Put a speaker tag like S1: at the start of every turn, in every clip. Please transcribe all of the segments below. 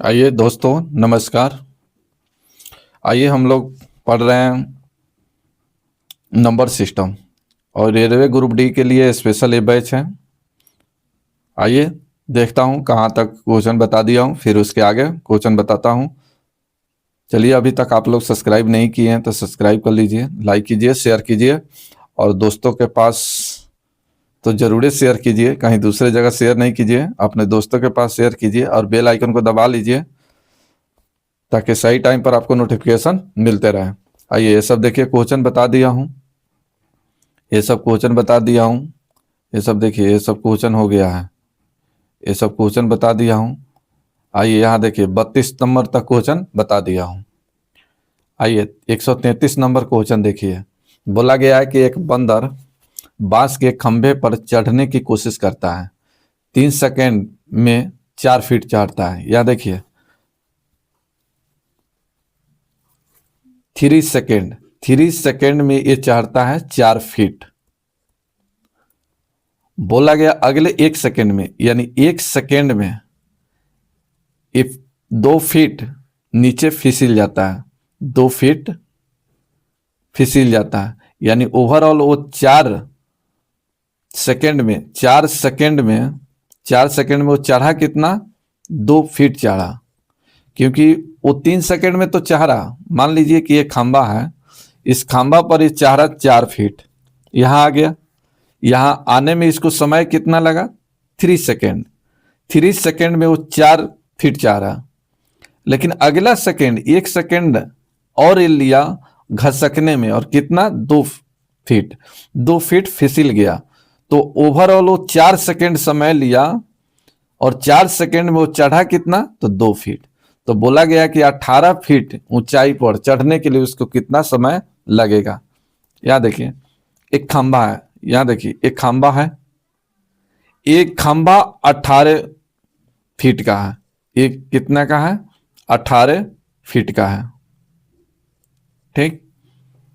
S1: आइए दोस्तों, नमस्कार। आइए हम लोग पढ़ रहे हैं नंबर सिस्टम और रेलवे ग्रुप डी के लिए स्पेशल ये बैच है। आइए देखता हूँ कहाँ तक क्वेश्चन बता दिया हूँ, फिर उसके आगे क्वेश्चन बताता हूँ। चलिए, अभी तक आप लोग सब्सक्राइब नहीं किए हैं तो सब्सक्राइब कर लीजिए, लाइक कीजिए, शेयर कीजिए और दोस्तों के पास तो ज़रूर शेयर कीजिए, कहीं दूसरे जगह शेयर नहीं कीजिए, अपने दोस्तों के पास शेयर कीजिए और बेल आइकन को दबा लीजिए ताकि सही टाइम पर आपको नोटिफिकेशन मिलते रहे। आइए ये सब देखिए, क्वेश्चन बता दिया हूँ, ये सब क्वेश्चन बता दिया हूँ। ये सब देखिए, ये सब क्वेश्चन हो गया है, ये सब क्वेश्चन बता दिया हूँ। आइए यहाँ देखिए 32 नंबर तक क्वेश्चन बता दिया हूँ। आइए 133 नंबर क्वेश्चन देखिए। बोला गया है कि एक बंदर बांस के खंभे पर चढ़ने की कोशिश करता है, 3 सेकेंड में 4 फीट चढ़ता है। यहाँ देखिए 3 सेकेंड में ये चढ़ता है 4 फीट। बोला गया अगले 1 सेकेंड में, यानी 1 सेकेंड में ये 2 फीट नीचे फिसल जाता है, 2 फीट फिसल जाता है, यानी ओवरऑल वो 4 सेकेंड में 4 सेकेंड में वो चढ़ा कितना, 2 फीट चढ़ा। क्योंकि वो 3 सेकेंड में तो चढ़ा, मान लीजिए कि ये खंबा है, इस खंबा पर ये चढ़ा 4 फीट, यहाँ आ गया। यहाँ आने में इसको समय कितना लगा, 3 सेकेंड। 3 सेकेंड में वो 4 फीट चढ़ा, लेकिन अगला सेकेंड 1 सेकेंड और ये लिया घसकने में, और कितना, 2 फीट। 2 फीट फिसल गया, तो ओवरऑल वो 4 सेकेंड समय लिया और 4 सेकेंड में वो चढ़ा कितना, तो 2 फीट। तो बोला गया कि 18 फीट ऊंचाई पर चढ़ने के लिए उसको कितना समय लगेगा। यहाँ देखिए एक खंबा है, यहाँ देखिए एक खंबा है, एक खंबा 18 फीट का है, एक कितना का है, 18 फीट का है। ठीक,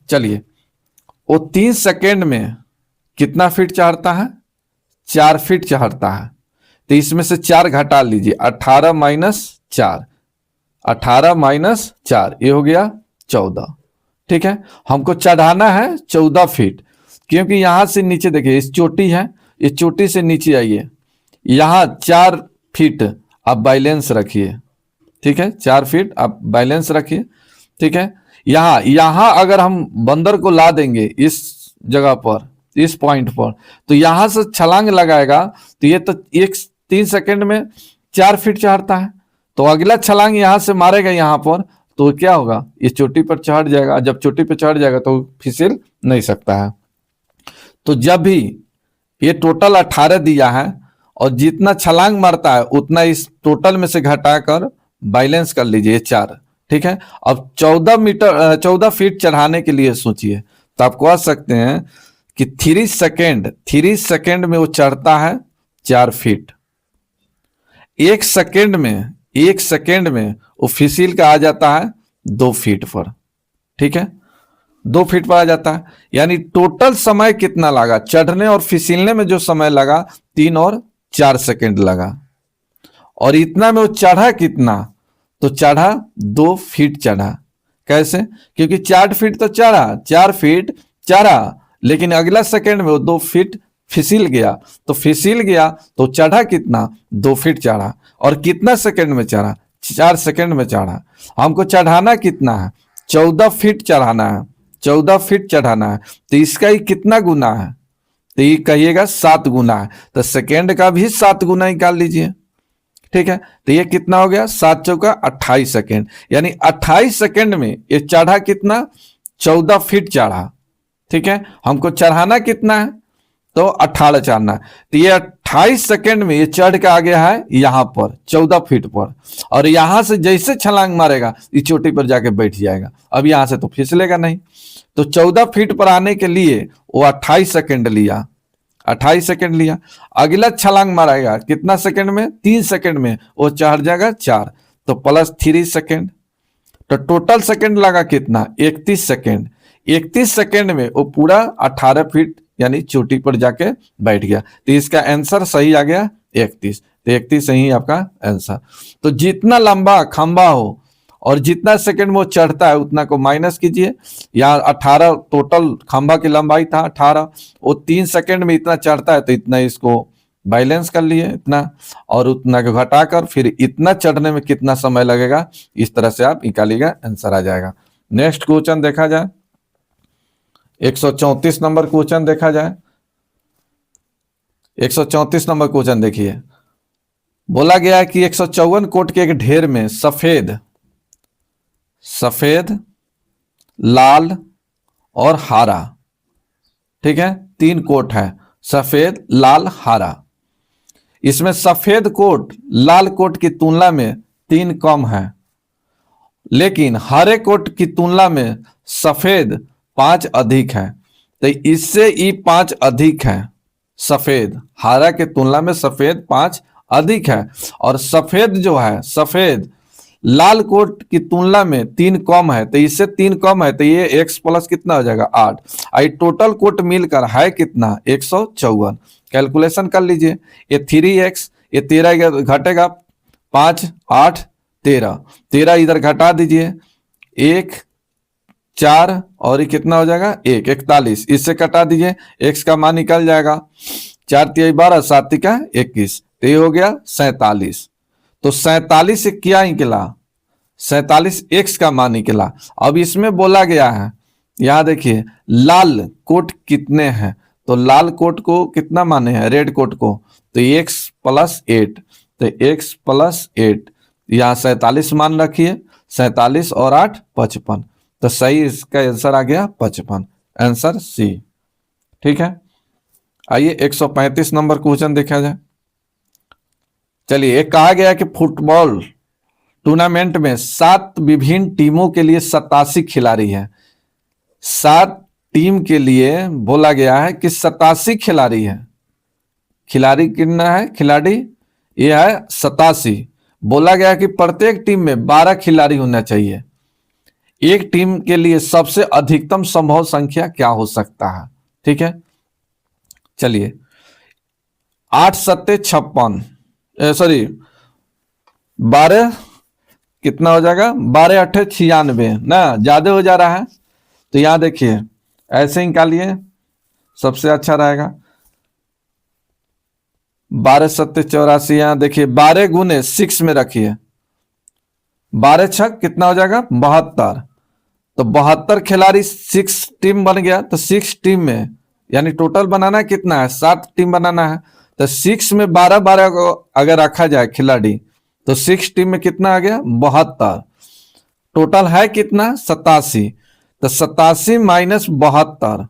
S1: चलिए वो 3 सेकेंड में कितना फीट चढ़ता है, 4 फीट चढ़ता है। तो इसमें से 4 घटा लीजिए, 18 माइनस 4, 18 माइनस 4, ये हो गया 14। ठीक है, हमको चढ़ाना है 14 फीट, क्योंकि यहां से नीचे देखिए इस चोटी है, इस चोटी से नीचे आइए, यहाँ 4 फीट आप बैलेंस रखिए। ठीक है, 4 फीट आप बैलेंस रखिए। ठीक है, यहाँ अगर हम बंदर को ला देंगे इस जगह पर, इस पॉइंट पर, तो यहां से छलांग लगाएगा, तो ये तो 3 सेकेंड में 4 फीट चढ़ता है, तो अगला छलांग यहां से मारेगा यहाँ पर, तो क्या होगा, इस चोटी पर चढ़ जाएगा। जब चोटी पर चढ़ जाएगा तो फिसल नहीं सकता है। तो जब भी ये टोटल 18 दिया है और जितना छलांग मारता है उतना इस टोटल में से घटाकर बैलेंस कर लीजिए 4। ठीक है, अब 14 फीट चढ़ाने के लिए सोचिए, तो आप कह सकते हैं कि 3 सेकेंड में वो चढ़ता है 4 फीट। 1 सेकेंड में वो फिसिल का आ जाता है 2 फीट पर। ठीक है, 2 फीट पर आ जाता है, यानी टोटल समय कितना लगा चढ़ने और फिसलने में, जो समय लगा 3 और 4 सेकेंड लगा। और इतना में वो चढ़ा कितना, तो चढ़ा 2 फीट चढ़ा। कैसे, क्योंकि 4 फीट तो चढ़ा, 4 फीट चढ़ा, लेकिन अगला सेकेंड में वो 2 फीट फिसल गया, तो फिसल गया तो चढ़ा कितना, 2 फीट चढ़ा। और कितना सेकेंड में चढ़ा, 4 सेकेंड में चढ़ा। हमको चढ़ाना कितना है, 14 फीट चढ़ाना है, 14 फीट चढ़ाना है, तो इसका ही कितना गुना है, तो ये कहिएगा 7 गुना है, तो सेकेंड का भी 7 गुना निकाल लीजिए। ठीक है, तो ये कितना हो गया, 7 चौका 28 सेकेंड, यानी 28 सेकेंड में ये चढ़ा कितना, 14 फीट चढ़ा। ठीक है, हमको चढ़ाना कितना है, तो 18 चढ़ना है, तो ये 28 सेकेंड में ये चढ़ के आ गया है यहां पर 14 फीट पर, और यहां से जैसे छलांग मारेगा इस चोटी पर जाके बैठ जाएगा, अब यहां से तो फिसलेगा नहीं। तो 14 फीट पर आने के लिए वो 28 सेकेंड लिया, 28 सेकेंड लिया। अगला छलांग मारेगा कितना सेकेंड में, 3 सेकेंड में वो चढ़ जाएगा 4, तो प्लस 3 सेकेंड, तो टोटल सेकेंड लगा कितना, 31 सेकेंड। 31 सेकेंड में वो पूरा 18 फीट यानी चोटी पर जाके बैठ गया, तो इसका आंसर सही आ गया 31। तो 31 ही आपका आंसर। तो जितना लंबा खंबा हो और जितना सेकंड में वो चढ़ता है उतना को माइनस कीजिए। यहाँ 18 टोटल खंबा की लंबाई था 18, वो 3 सेकंड में इतना चढ़ता है तो इतना इसको बैलेंस कर लिए इतना, और उतना को घटाकर फिर इतना चढ़ने में कितना समय लगेगा, इस तरह से आप निकालिएगा, आंसर आ जाएगा। नेक्स्ट क्वेश्चन देखा जाए, 134 नंबर क्वेश्चन देखा जाए। 134 नंबर क्वेश्चन देखिए, बोला गया है कि 154 कोट के एक ढेर में सफेद लाल और हरा, ठीक है, 3 कोट है, सफेद लाल हरा। इसमें सफेद कोट लाल कोट की तुलना में 3 कम है, लेकिन हरे कोट की तुलना में सफेद 5 अधिक है। तो इससे ई 5 अधिक है, सफेद हरा के तुलना में सफेद 5 अधिक है, और सफेद जो है सफेद लाल कोट की तुलना में 3 कम है, तो इससे 3 कम है, तो ये x प्लस कितना हो जाएगा 8। आई टोटल कोट मिलकर है कितना 154। कैलकुलेशन कर लीजिए, ये 3x, ये 13 घटेगा 5 8 13 इधर घटा दीजिए 1 4 और ये कितना हो जाएगा 1 41, इससे कटा दीजिए x का मान निकल जाएगा 4 3 12 7 का 21, तो ये हो गया 47। तो 47 से क्या निकला 47 x का मान निकला। अब इसमें बोला गया है, यहां देखिए लाल कोट कितने हैं, तो लाल कोट को कितना माने हैं रेड कोट को, तो x प्लस 8, तो x प्लस 8 यहाँ 47 मान रखिए, 47 और 8 55, तो सही इसका आंसर आ गया 55, आंसर सी। ठीक है, आइए 135 नंबर क्वेश्चन देखा जाए। चलिए, एक कहा गया कि फुटबॉल टूर्नामेंट में 7 विभिन्न टीमों के लिए 87 खिलाड़ी हैं। 7 टीम के लिए बोला गया है कि 87 खिलाड़ी हैं। खिलाड़ी कितना है, खिलाड़ी ये है 87। बोला गया कि प्रत्येक टीम में 12 खिलाड़ी होना चाहिए। एक टीम के लिए सबसे अधिकतम संभव संख्या क्या हो सकता है। ठीक है, चलिए 8 सत्ते 56, सॉरी 12 कितना हो जाएगा 12 8 96 ना, ज्यादा हो जा रहा है, तो यहां देखिए ऐसे निकालिए सबसे अच्छा रहेगा। 12 सत्ते 84, यहां देखिए 12 गुने 6 में रखिए, 12 छक कितना हो जाएगा 72, तो 72 खिलाड़ी 6 टीम बन गया। तो 6 टीम में यानी टोटल बनाना कितना है 7 टीम बनाना है, तो 6 में 12 12 को अगर रखा जाए खिलाड़ी, तो 6 टीम में कितना आ गया 72, टोटल है कितना 87, तो 87 माइनस 72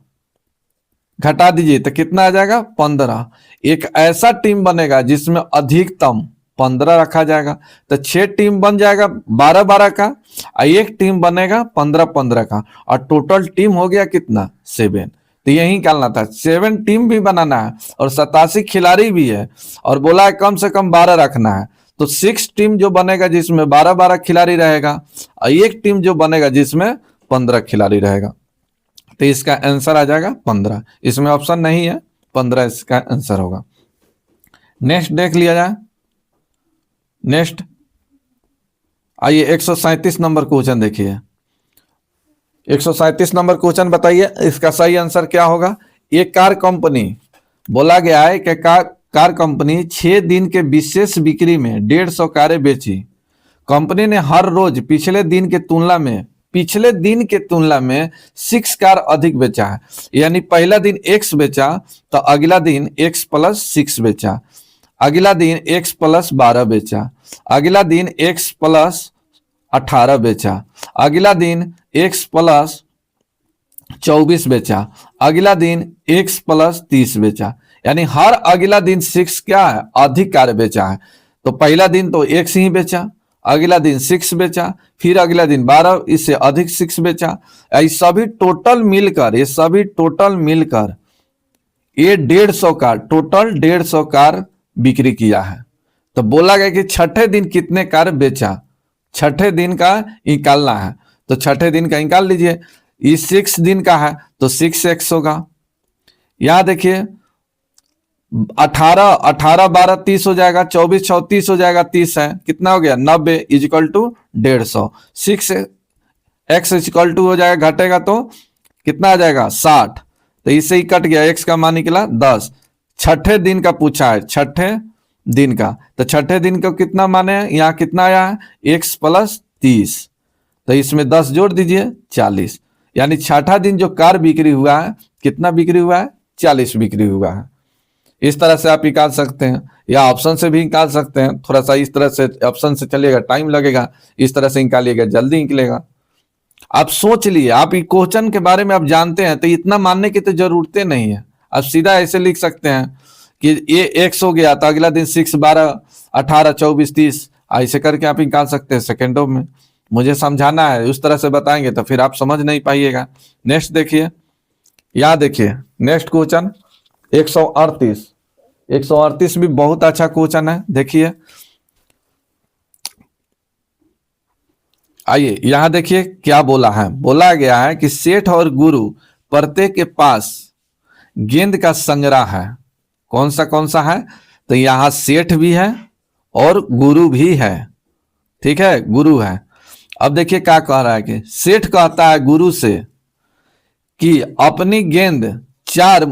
S1: घटा दीजिए तो कितना आ जाएगा 15। एक ऐसा टीम बनेगा जिसमें अधिकतम 15 रखा जाएगा, तो 6 टीम बन जाएगा 12 12 का, और एक टीम बनेगा 15 15 का, और टोटल टीम हो गया कितना 7। तो यही निकालना था, 7 टीम भी बनाना है और 87 खिलाड़ी भी है, और बोला है कम से कम 12 रखना है। तो 6 टीम जो बनेगा जिसमें 12 12 खिलाड़ी रहेगा, और एक टीम जो बनेगा जिसमें 15 खिलाड़ी रहेगा, तो इसका आंसर आ जाएगा 15। इसमें ऑप्शन नहीं है, 15 इसका आंसर होगा। नेक्स्ट देख लिया जाए। नेक्स्ट आइए 137 नंबर क्वेश्चन देखिए। 137 नंबर क्वेश्चन बताइए इसका सही आंसर क्या होगा। एक कार कंपनी, बोला गया है कि कार कंपनी 6 दिन के विशेष बिक्री में 150 कारें बेची। कंपनी ने हर रोज पिछले दिन के तुलना में 6 कार अधिक बेचा है, यानी पहला दिन x बेचा तो अगला दिन x प्लस 6 बेचा, अगला दिन x प्लस 12 बेचा, अगला दिन x प्लस 18 बेचा, अगला दिन x प्लस 24 बेचा, अगला दिन x प्लस 30 बेचा, यानी हर अगला दिन 6 क्या है अधिक कार बेचा है। तो पहला दिन तो x ही बेचा, अगला दिन 6 बेचा, फिर अगला दिन 12 इससे अधिक 6 बेचा। ये सभी टोटल मिलकर ये 150 कार, टोटल 150 कार बिक्री किया है। तो बोला गया कि छठे दिन कितने कार बेचा, छठे दिन का निकालना है, तो छठे दिन का निकाल लीजिए। ये 6 दिन का है तो 6x होगा। यहां देखिए 18 18 12 30 हो जाएगा, 24 34 हो जाएगा, 30 है, कितना हो गया 90 is equal to 150। 6x is equal to हो जाएगा, घटेगा तो कितना आ जाएगा 60, तो इससे ही कट गया, x का मान निकला 10। छठे दिन का पूछा है, छठे दिन का, तो छठे दिन का कितना माने है, यहाँ कितना आया है x प्लस 30, तो इसमें 10 जोड़ दीजिए 40, यानी छठा दिन जो कार बिक्री हुआ है कितना बिक्री हुआ है 40 बिक्री हुआ है। इस तरह से आप निकाल सकते हैं, या ऑप्शन से भी निकाल सकते हैं, थोड़ा सा इस तरह से ऑप्शन से चलिएगा टाइम लगेगा, इस तरह से निकालिएगा जल्दी निकलेगा। आप सोच लिए, आप ये क्वेश्चन के बारे में आप जानते हैं तो इतना मानने की तो जरूरतें नहीं है, आप सीधा ऐसे लिख सकते हैं कि ये एक्स हो गया तो अगला दिन 6 12 18 24 30, ऐसे करके आप निकाल सकते हैं सेकेंडों में। मुझे समझाना है, उस तरह से बताएंगे तो फिर आप समझ नहीं पाइएगा। नेक्स्ट देखिए, यहाँ देखिए नेक्स्ट क्वेश्चन 138। 138 भी बहुत अच्छा क्वेश्चन है, देखिए आइए यहां देखिए क्या बोला है। बोला गया है कि सेठ और गुरु प्रत्येक के पास गेंद का संग्रह है। कौन सा है, तो यहां सेठ भी है और गुरु भी है, ठीक है, गुरु है। अब देखिए क्या कह रहा है कि सेठ कहता है गुरु से कि अपनी गेंद 4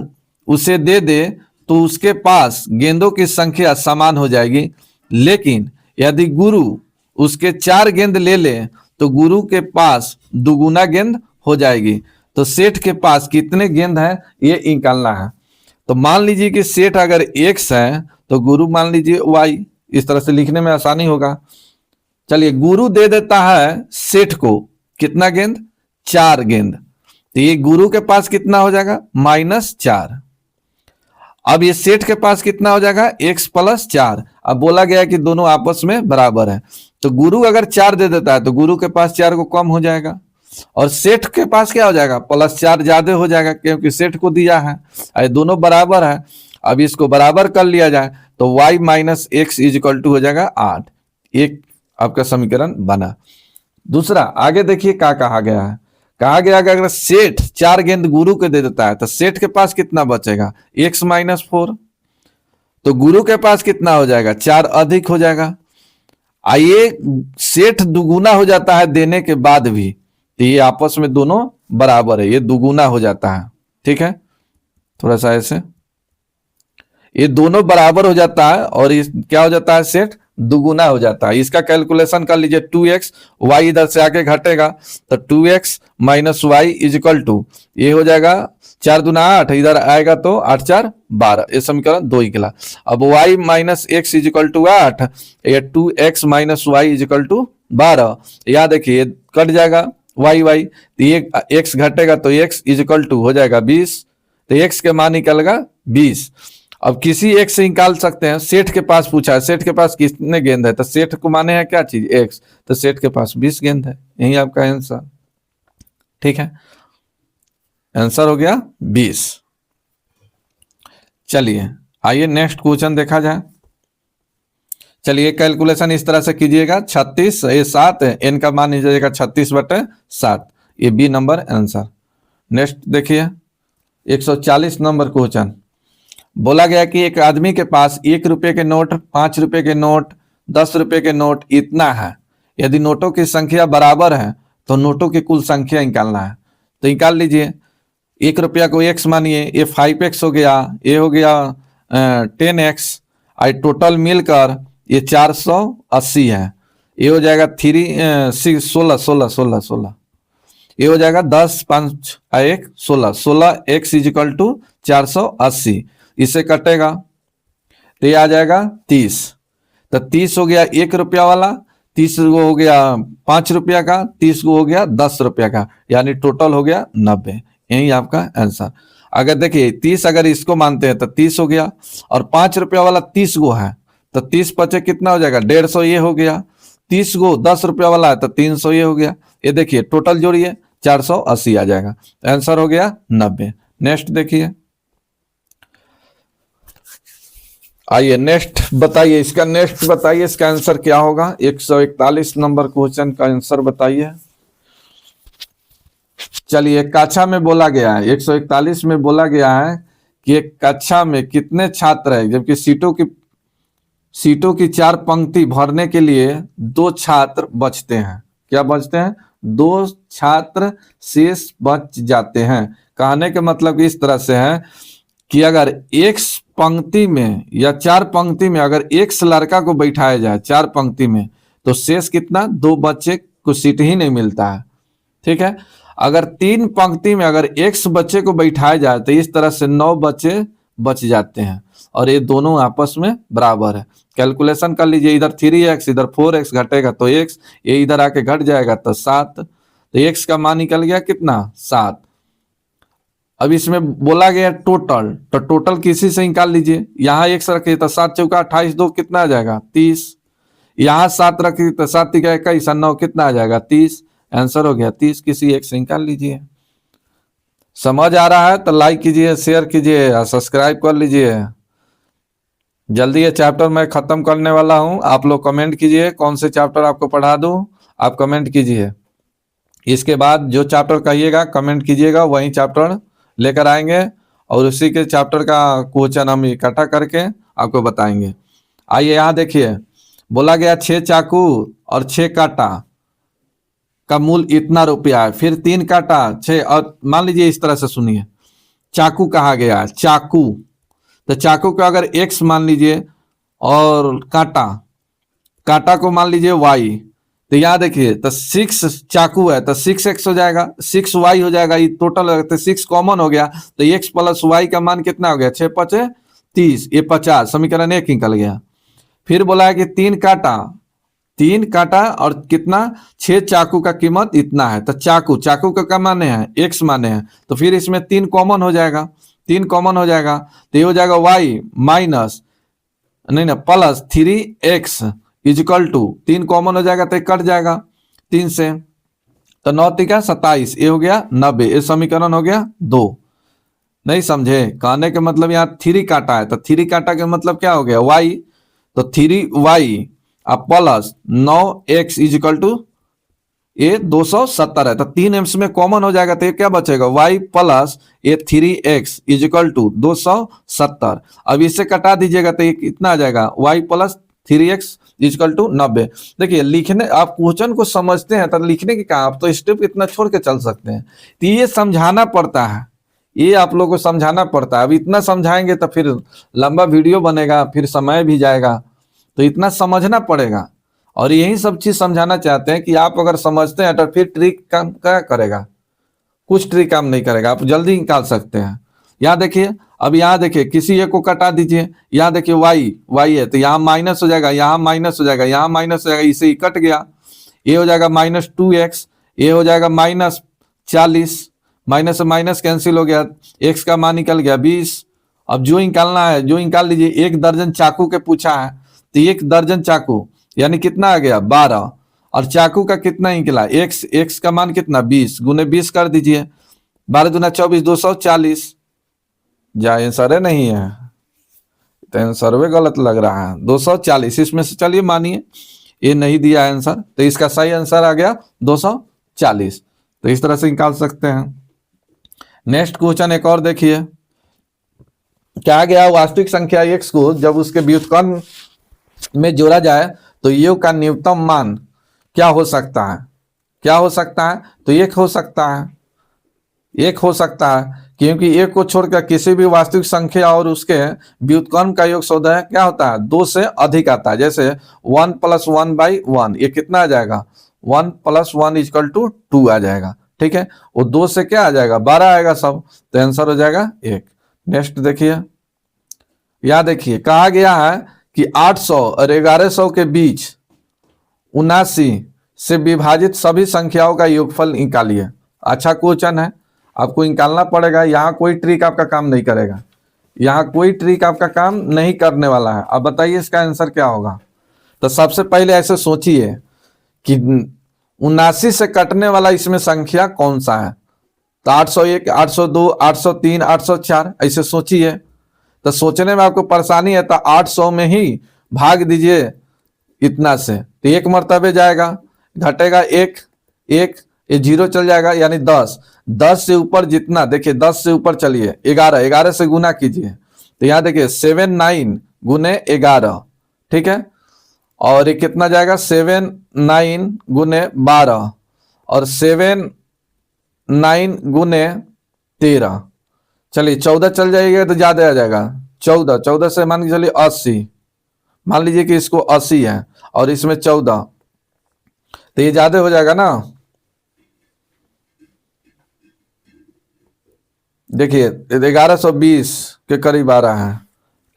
S1: उसे दे दे तो उसके पास गेंदों की संख्या समान हो जाएगी, लेकिन यदि गुरु उसके 4 गेंद ले ले तो गुरु के पास दुगुना गेंद हो जाएगी। तो सेठ के पास कितने गेंद है ये निकालना है। तो मान लीजिए कि सेठ अगर x है तो गुरु मान लीजिए y, इस तरह से लिखने में आसानी होगा। चलिए गुरु दे देता है सेठ को कितना गेंद 4 गेंद, तो ये गुरु के पास कितना हो जाएगा -4। अब ये सेठ के पास कितना हो जाएगा x प्लस 4। अब बोला गया है कि दोनों आपस में बराबर है, तो गुरु अगर 4 दे देता है तो गुरु के पास 4 को कम हो जाएगा, और सेठ के पास क्या हो जाएगा +4 ज्यादा हो जाएगा, क्योंकि सेठ को दिया है, ये दोनों बराबर है। अब इसको बराबर कर लिया जाए तो y minus x is equal to हो जाएगा 8। एक आपका समीकरण बना। दूसरा आगे देखिए क्या कहा गया है। कहा गया कि अगर सेठ 4 गेंद गुरु को दे देता है तो सेठ के पास कितना बचेगा x माइनस 4, तो गुरु के पास कितना हो जाएगा 4 अधिक हो जाएगा। आइए सेठ दुगुना हो जाता है देने के बाद भी, तो ये आपस में दोनों बराबर है, ये दुगुना हो जाता है, ठीक है, थोड़ा सा ऐसे ये दोनों बराबर हो जाता है और इस क्या हो जाता है सेठ दुगुना हो जाता है। इसका कैलकुलेशन कर लीजिए 2x, y इधर से आके घटेगा तो 2x minus Y is equal to ये हो जाएगा 4 दूना 8, इधर आएगा तो 8 4 12, ये समीकरण 2 निकला। अब y minus x is equal to 8, ये 2x minus Y is equal to 12, यहाँ देखिए कट जाएगा y तो ये x घटेगा तो x इजिकल टू हो जाएगा 20, तो x के मान निकलेगा 20। अब किसी एक से निकाल सकते हैं। सेठ के पास पूछा है, सेठ के पास कितने गेंद है, तो सेठ को माने है क्या चीज x, तो सेठ के पास 20 गेंद है, यही आपका आंसर, ठीक है, आंसर हो गया 20। चलिए आइए नेक्स्ट क्वेश्चन देखा जाए। चलिए कैलकुलेशन इस तरह से कीजिएगा, 36 ये 7 n का मान लीजिएगा 36/7, ये बी नंबर आंसर। नेक्स्ट देखिए 140 नंबर क्वेश्चन। बोला गया कि एक आदमी के पास 1 रुपए के नोट, 5 रुपए के नोट, 10 रुपए के नोट इतना है। यदि नोटों की संख्या बराबर है तो नोटों की कुल संख्या निकालना है। तो निकाल लीजिए, 1 रुपया को x मानिए, ये 5x हो गया, ये हो गया 10x, आई टोटल मिलकर ये 480 है, ये हो जाएगा 16, ये हो जाएगा 10 5 1 16, 16x इजिकल टू 480, इसे कटेगा तो ये आ जाएगा 30, तो 30 हो गया 1 रुपया वाला, 30 को हो गया 5 रुपया का, 30 को हो गया 10 रुपया का, यानी टोटल हो गया 90, यही आपका आंसर। अगर देखिए 30 अगर इसको मानते हैं तो 30 हो गया, और 5 रुपया वाला 30 गो है तो 30 पचे कितना हो जाएगा 150, ये हो गया। 30 गो 10 रुपया वाला है तो 300, ये हो गया। ये देखिए टोटल जोड़िए 480 आ जाएगा, आंसर हो गया 90। नेक्स्ट देखिए, आइए नेक्स्ट बताइए, इसका नेक्स्ट बताइए, इसका आंसर क्या होगा। 141 नंबर क्वेश्चन का आंसर बताइए। चलिए काछा में बोला गया है, 141 में बोला गया है कि एक कक्षा में कितने छात्र हैं, जबकि सीटों की 4 पंक्ति भरने के लिए 2 छात्र बचते हैं। क्या बचते हैं? 2 छात्र शेष बच जाते हैं। कहने के मतलब कि इस तरह से है कि अगर एक पंक्ति में या 4 पंक्ति में अगर एक लड़का को बैठाया जाए 4 पंक्ति में, तो शेष कितना? 2 बच्चे को सीट ही नहीं मिलता है। ठीक है। अगर 3 पंक्ति में अगर x बच्चे को बैठाया जाए तो इस तरह से 9 बच्चे बच जाते हैं, और ये दोनों आपस में बराबर है। कैलकुलेशन कर लीजिए, इधर 3x इधर 4x घटेगा तो x, ये इधर आके घट जाएगा तो 7, तो x का मान निकल गया कितना? 7। अब इसमें बोला गया टोटल, तो टोटल किसी से निकाल लीजिए। यहाँ x रखिए तो 7 चौका 28, 2 कितना आ जाएगा? 30। यहाँ 7 रखिए तो 7 तिका 21, 9 कितना आ जाएगा? 30। आंसर हो गया 30। किसी एक से निकाल लीजिए। समझ आ रहा है तो लाइक कीजिए, शेयर कीजिए और सब्सक्राइब कर लीजिए। जल्दी ये चैप्टर मैं खत्म करने वाला हूं। आप लोग कमेंट कीजिए कौन से चैप्टर आपको पढ़ा दूं, आप कमेंट कीजिए। इसके बाद जो चैप्टर कहिएगा कमेंट कीजिएगा, वही चैप्टर लेकर आएंगे और उसी के चैप्टर का क्वेश्चन हम इकट्ठा करके आपको बताएंगे। आइए यहाँ देखिए, बोला गया 6 चाकू और 6 कांटा का मूल्य इतना रुपया है। फिर 3 कांटा 6, और मान लीजिए इस तरह से सुनिए, चाकू कहा गया है, चाकू, तो चाकू को अगर x मान लीजिए और कांटा को मान लीजिए y, तो यहाँ देखिए तो 6 चाकू है तो 6x हो जाएगा, 6y हो जाएगा, ये टोटल तो 6 कॉमन हो गया तो x प्लस y का मान कितना हो गया? 6 5 30, ये 50, समीकरण 1 निकल गया। फिर बोला है कि 3 कांटा और कितना? 6 चाकू का कीमत इतना है, तो चाकू का क्या माने हैं? x माने हैं, तो फिर इसमें 3 कॉमन हो जाएगा, 3 कॉमन हो जाएगा तो ये हो जाएगा y माइनस नहीं ना plus 3x is equal to 3 common हो जाएगा तो ये कट जाएगा 3 से, तो 9 तिका 27, ये हो गया 90। ये समीकरण हो गया 2। नहीं समझे? कहने के मतलब यहाँ 3 कांटा है तो 3 कांटा के मतलब क्या हो गया? y, तो 3y अब प्लस 9x इजिकल टू ये 270 है, तो 3 एम्स में कॉमन हो जाएगा तो ये क्या बचेगा? y प्लस ये 3x इजिकल टू 270। अब इससे कटा दीजिएगा तो ये कितना आ जाएगा? y plus 3x is equal to 90। देखिए लिखने, आप क्वेश्चन को समझते हैं तो लिखने की कहा, आप तो स्टेप इतना छोड़ के चल सकते हैं, तो ये समझाना पड़ता है, ये आप लोगों को समझाना पड़ता है। अब इतना समझाएंगे तो फिर लंबा वीडियो बनेगा, फिर समय भी जाएगा, तो इतना समझना पड़ेगा। और यही सब चीज समझाना चाहते हैं कि आप अगर समझते हैं तो फिर ट्रिक काम क्या करेगा? कुछ ट्रिक काम नहीं करेगा, आप जल्दी निकाल सकते हैं। यहाँ देखिए, अब यहाँ देखिए किसी एक को कटा दीजिए, यहाँ देखिए y है तो यहाँ माइनस हो जाएगा, यहाँ माइनस हो जाएगा, यहाँ माइनस हो जाएगा, इसे ही कट गया, ये हो जाएगा -2x, ये हो जाएगा -40, माइनस से माइनस कैंसिल हो गया, x का मान निकल गया 20। अब जो निकालना है जो निकाल लीजिए। 1 दर्जन चाकू के पूछा है तो 1 दर्जन चाकू यानी कितना आ गया? 12, और चाकू का कितना निकला? x का मान कितना? 20 गुने 20 कर दीजिए, 12 दूना 24, 240। जा आंसर नहीं है, तो आंसर वे गलत लग रहा है। 240 इसमें से चलिए मानिए ये नहीं दिया आंसर, तो इसका सही आंसर आ गया 240। तो इस तरह से निकाल सकते हैं। नेक्स्ट क्वेश्चन एक और देखिए, क्या गया? वास्तविक संख्या x को जब उसके व्युत्क्रम में जोड़ा जाए तो u का न्यूनतम मान क्या हो सकता है? क्या हो सकता है? तो 1 हो सकता है, 1 हो सकता है, क्योंकि 1 को छोड़कर किसी भी वास्तविक संख्या और उसके व्युत्क्रम का योग सौदा क्या होता है? 2 से अधिक आता है। जैसे 1 + 1/1, ये कितना आ जाएगा? 1 + 1 इक्वल टू 2 आ जाएगा। ठीक है, वो 2 से क्या आ जाएगा? 12 आएगा सब, तो आंसर हो जाएगा 1। नेक्स्ट देखिए, यहां देखिए कहा गया है कि 800 और 1100 के बीच 79 से विभाजित सभी संख्याओं का योगफल निकालिए। अच्छा क्वेश्चन है, आपको निकालना पड़ेगा। यहाँ कोई ट्रिक आपका काम नहीं करेगा, यहाँ कोई ट्रिक आपका काम नहीं करने वाला है। अब बताइए इसका आंसर क्या होगा? तो सबसे पहले ऐसे सोचिए कि 79 से कटने वाला इसमें संख्या कौन सा है? तो 801, 802, 803, 804 ऐसे सोचिए। तो सोचने में आपको परेशानी है तो 800 में ही भाग दीजिए इतना से, तो 1 मरतबे जाएगा, घटेगा 1, ये 0 चल जाएगा यानी 10। 10 से ऊपर जितना, देखिए 10 से ऊपर चलिए 11, 11 से गुना कीजिए तो यहाँ देखिए 7 9 गुने 11, ठीक है। और ये कितना जाएगा 7 9 गुने 12 और 7 9 गुने 13, चलिए 14 चल जाएगा तो ज्यादा आ जाएगा। 14, 14 से मान के चलिए 80, मान लीजिए कि इसको 80 है और इसमें 14, तो ये ज्यादा हो जाएगा ना। देखिए 1120 के करीब आ रहा है,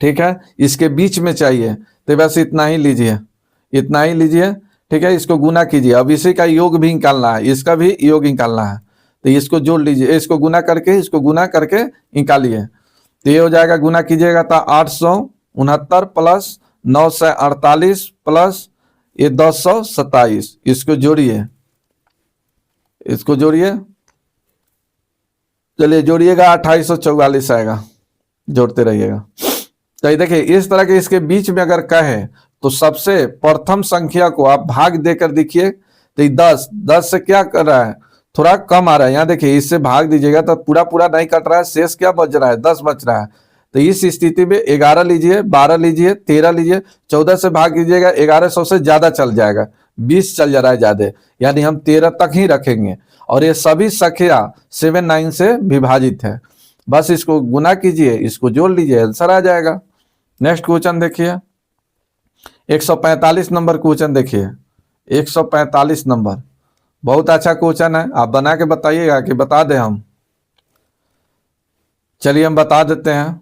S1: ठीक है। इसके बीच में चाहिए तो बस इतना ही लीजिए, इतना ही लीजिए, ठीक है। इसको गुना कीजिए, अब इसी का योग भी निकालना है, इसका भी योग निकालना है, तो इसको जोड़ लीजिए, इसको गुना करके, इसको गुना करके निकालिए तो ये हो जाएगा। गुना कीजिएगा तो 869 प्लस 948 प्लस ये 1027, इसको जोड़िए, इसको जोड़िए, चलिए जोड़िएगा 2844 आएगा, जोड़ते रहिएगा। तो ये देखिए इस तरह के इसके बीच में अगर कहे तो सबसे प्रथम संख्या को आप भाग देकर देखिए तो 10, 10 से क्या कर रहा है, थोड़ा कम आ रहा है। यहाँ देखिए इससे भाग दीजिएगा तो पूरा पूरा नहीं कट रहा है, शेष क्या बच रहा है, 10 बच रहा है। तो इस स्थिति में 11 लीजिए, 12 लीजिए, 13 लीजिए, 14 से भाग कीजिएगा 1100 से ज्यादा चल जाएगा, 20 चल जा रहा है ज्यादा, यानी हम 13 तक ही रखेंगे। और ये सभी संख्या 7 9 से विभाजित है, बस इसको गुना कीजिए, इसको जोड़ लीजिए, आंसर आ जाएगा। नेक्स्ट क्वेश्चन देखिए 145 नंबर क्वेश्चन देखिए, 145 नंबर बहुत अच्छा क्वेश्चन है, आप बना के बताइएगा कि बता दें हम। चलिए हम बता देते हैं,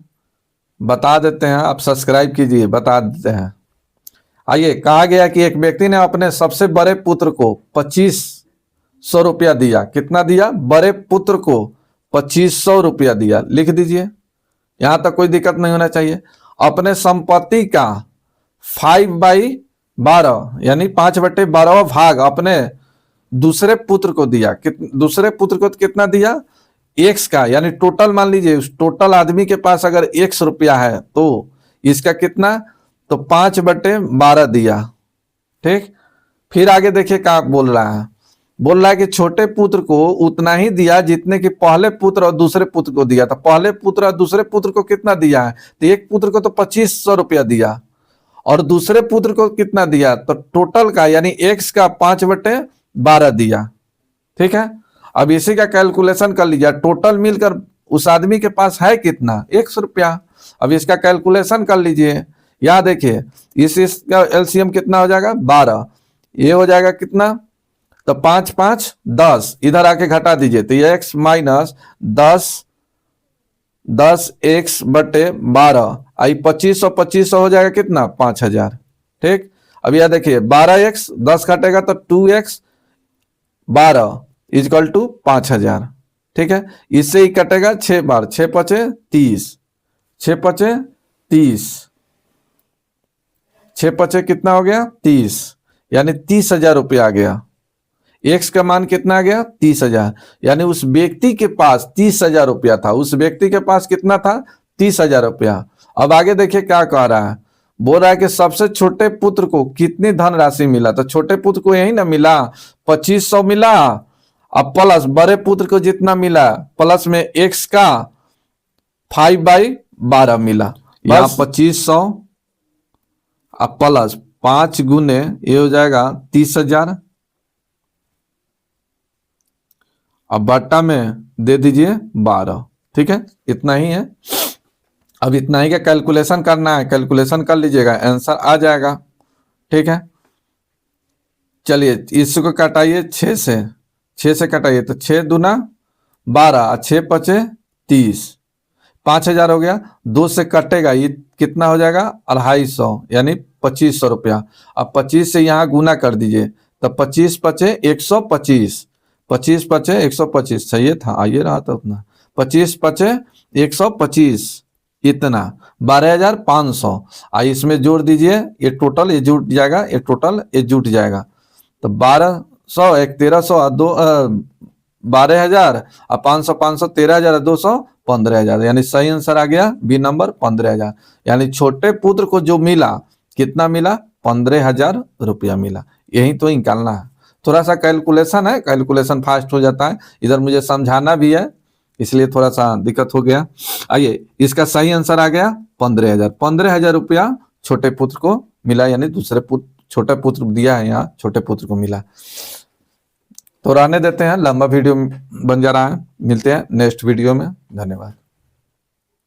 S1: बता देते हैं, आप सब्सक्राइब कीजिए, बता देते हैं। आइए, कहा गया कि एक व्यक्ति ने अपने सबसे बड़े पुत्र को 2500 रुपया दिया। कितना दिया, बड़े पुत्र को 2500 रुपया दिया, लिख दीजिए, यहां तक कोई दिक्कत नहीं होना चाहिए। अपने संपत्ति का 5/12 यानी 5/12 भाग अपने दूसरे पुत्र को दिया। दूसरे पुत्र को कितना दिया, एक्स का, यानी टोटल मान लीजिए उस टोटल आदमी के पास अगर 100 रुपया है तो इसका कितना, तो 5/12 दिया, ठीक। फिर आगे देखिए क्या बोल रहा है, बोल रहा है कि छोटे पुत्र को उतना ही दिया जितने कि पहले पुत्र और दूसरे पुत्र को दिया था। पहले पुत्र और दूसरे पुत्र को कितना दिया है, तो एक पुत्र को तो 2500 रुपया दिया और दूसरे पुत्र को कितना दिया, तो टोटल का यानी एक्स का 5/12 दिया, ठीक है। अब इसी का कैलकुलेशन कर लीजिए, टोटल मिलकर उस आदमी के पास है कितना, 100 रुपया। अब इसका कैलकुलेशन कर लीजिए, यहां देखिए इसका एलसीएम कितना हो जाएगा, 12, ये हो जाएगा कितना, तो 5 5 10, इधर आके घटा दीजिए तो ये x माइनस 10 x/12 आई 2500 हो जाएगा कितना, 5000, ठीक। अब यह देखिए 12x 10 घटेगा तो 2x 12 इजकल टू 5000, ठीक है। इससे ही कटेगा 6 बार, 6 5 30, 6 5 30, 6 5 कितना हो गया 30, यानी 30,000 रुपया आ गया। एक्स का मान कितना आ गया, 30,000, यानी उस व्यक्ति के पास 30,000 रुपया था। उस व्यक्ति के पास कितना था, 30,000 रुपया। अब आगे देखिए क्या कह रहा है, बोल रहा है कि सबसे छोटे पुत्र को कितनी धनराशि मिला, तो छोटे पुत्र को यही ना मिला, 2500 मिला, अब प्लस बड़े पुत्र को जितना मिला प्लस में एक्स का 5/12 मिला, यहाँ 2500 अब प्लस 5 गुने ये हो जाएगा 30,000, अब बट्टा में दे दीजिए 12, ठीक है, इतना ही है। अब इतना ही का कैलकुलेशन करना है, कैलकुलेशन कर लीजिएगा, आंसर आ जाएगा, ठीक है। चलिए इसको कटाइए 6 से, 6 से कटाइए तो 6 दूना 12, 6 5 30, 5000 हो गया। 2 से कटेगा ये कितना हो जाएगा, 250, यानी 2500 रुपया। अब 25 से यहाँ गुना कर दीजिए तो 25 5 125, 25 5 125, सही था, आइए रहा था उतना, 25 5 125, इतना 12,500। इसमें जोड़ दीजिए, ये टोटल ये जुट जाएगा, ये टोटल ये जुट जाएगा, तो 1200 एक 1300 दो 12,000 और 500 500 13,000 200 15,000, यानी सही आंसर आ गया बी नंबर 15,000। यानी छोटे पुत्र को जो मिला कितना मिला, 15,000 रुपया मिला, यही तो निकालना है। थोड़ा सा कैलकुलेशन है, कैलकुलेशन फास्ट हो जाता है, इधर मुझे समझाना भी है, इसलिए थोड़ा सा दिक्कत हो गया। आइए, इसका सही आंसर आ गया 15,000। 15,000 रुपया छोटे पुत्र को मिला, यानी दूसरे पुत्र, छोटा पुत्र दिया है, यहाँ छोटे पुत्र को मिला। तो रहने देते हैं, लंबा वीडियो बन जा रहा है। मिलते हैं नेक्स्ट वीडियो में। धन्यवाद।